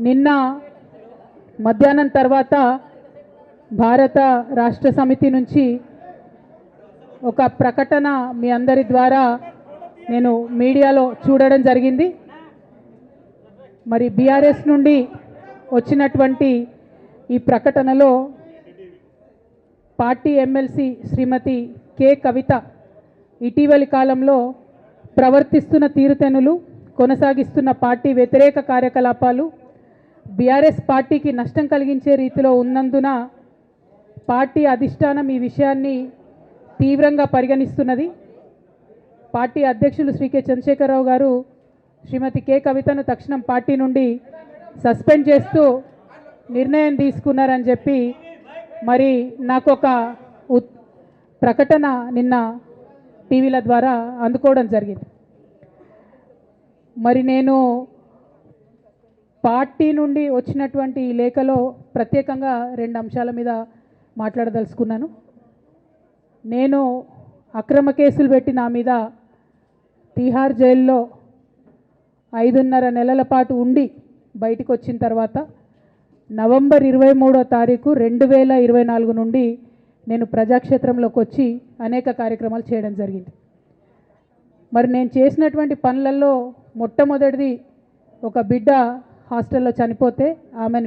నిన్న మధ్యాహ్నం తర్వాత భారత రాష్ట్ర సమితి నుంచి ఒక ప్రకటన మీ అందరి ద్వారా నేను మీడియాలో చూడడం జరిగింది. మరి బీఆర్ఎస్ నుండి వచ్చినటువంటి ఈ ప్రకటనలో పార్టీ ఎమ్మెల్సీ శ్రీమతి కె కవిత ఇటీవలి కాలంలో ప్రవర్తిస్తున్న తీరుతెన్నులు, కొనసాగిస్తున్న పార్టీ వ్యతిరేక కార్యకలాపాలు బీఆర్ఎస్ పార్టీకి నష్టం కలిగించే రీతిలో ఉన్నందున పార్టీ అధిష్టానం ఈ విషయాన్ని తీవ్రంగా పరిగణిస్తున్నది. పార్టీ అధ్యక్షులు శ్రీ కె చంద్రశేఖరరావు గారు శ్రీమతి కె కవితను తక్షణం పార్టీ నుండి సస్పెండ్ చేస్తూ నిర్ణయం తీసుకున్నారని చెప్పి మరి నాకు ఒక ప్రకటన నిన్న టీవీల ద్వారా అందుకోవడం జరిగింది. మరి నేను పార్టీ నుండి వచ్చినటువంటి ఈ లేఖలో ప్రత్యేకంగా 2 అంశాల మీద మాట్లాడదలుచుకున్నాను. నేను అక్రమ కేసులు పెట్టి నా మీద తిహార్ జైల్లో 5.5 నెలల పాటు ఉండి బయటికి వచ్చిన తర్వాత నవంబర్ 23వ తారీఖు 2024 నుండి నేను ప్రజాక్షేత్రంలోకి వచ్చి అనేక కార్యక్రమాలు చేయడం జరిగింది. మరి నేను చేసినటువంటి పనులలో మొట్టమొదటిది ఒక బిడ్డ హాస్టల్లో చనిపోతే ఆమెను